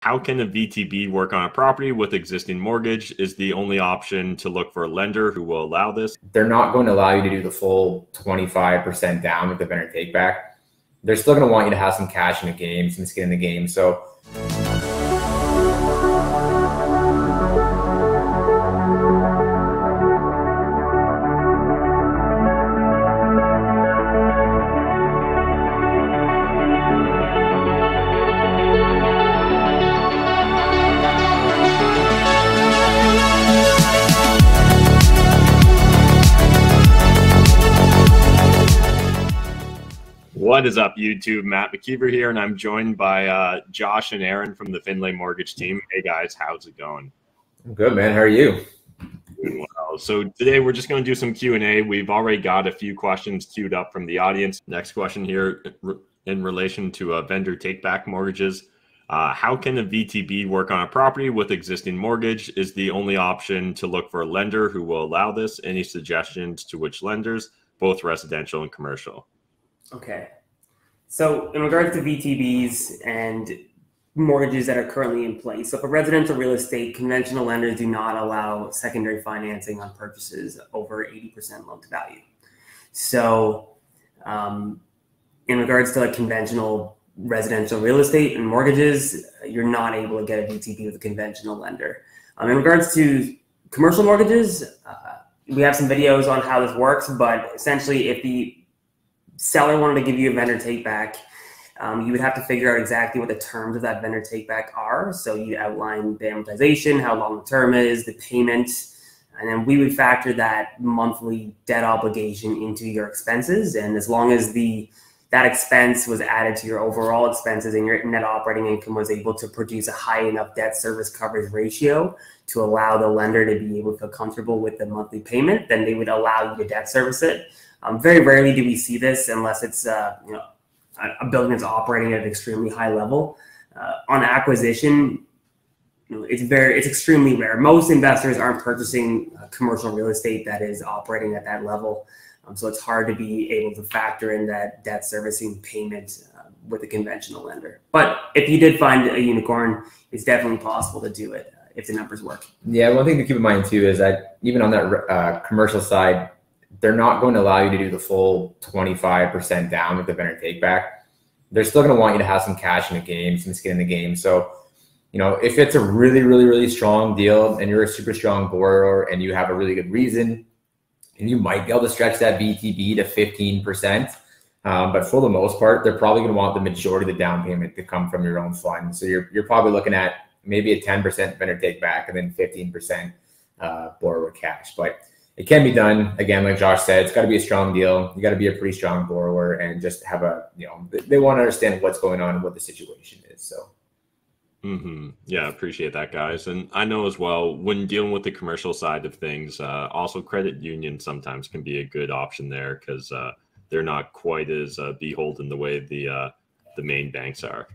How can a VTB work on a property with existing mortgage? Is the only option to look for a lender who will allow this? They're not going to allow you to do the full 25% down with the vendor take back. They're still going to want you to have some cash in the game, some skin in the game. So What is up, YouTube? Matt McKeever here, and I'm joined by Josh and Aaron from the Finlay Mortgage team. Hey guys, how's it going? I'm good, man. How are you? Doing well. So today we're just going to do some Q&A. We've already got a few questions queued up from the audience. Next question here in relation to vendor take-back mortgages. How can a VTB work on a property with existing mortgage? Is the only option to look for a lender who will allow this? Any suggestions to which lenders, both residential and commercial? Okay. So in regards to VTBs and mortgages that are currently in place, so for residential real estate, conventional lenders do not allow secondary financing on purchases over 80% loan to value. So in regards to like conventional residential real estate and mortgages, you're not able to get a VTB with a conventional lender. In regards to commercial mortgages, we have some videos on how this works, but essentially if the seller wanted to give you a vendor take back, you would have to figure out exactly what the terms of that vendor take back are. So you outline the amortization, how long the term is, the payment, and then we would factor that monthly debt obligation into your expenses. And as long as that expense was added to your overall expenses and your net operating income was able to produce a high enough debt service coverage ratio to allow the lender to be able to feel comfortable with the monthly payment, then they would allow you to debt service it. Very rarely do we see this unless it's a building that's operating at an extremely high level. On acquisition, it's extremely rare. Most investors aren't purchasing commercial real estate that is operating at that level, so it's hard to be able to factor in that debt servicing payment with a conventional lender. But if you did find a unicorn, it's definitely possible to do it if the numbers work. Yeah, one thing to keep in mind too is that even on that commercial side, they're not going to allow you to do the full 25% down with the vendor take back. They're still going to want you to have some cash in the game, some skin in the game. So, if it's a really, really, really strong deal and you're a super strong borrower and you have a really good reason, and you might be able to stretch that VTB to 15%. But for the most part, they're probably going to want the majority of the down payment to come from your own fund. So you're probably looking at maybe a 10% vendor take back and then 15% borrower cash. But it can be done. Again, like Josh said, it's got to be a strong deal. You got to be a pretty strong borrower and just have they want to understand what's going on and what the situation is. So. Yeah, appreciate that, guys. And I know as well, when dealing with the commercial side of things, also credit unions sometimes can be a good option there because they're not quite as beholden the way the main banks are.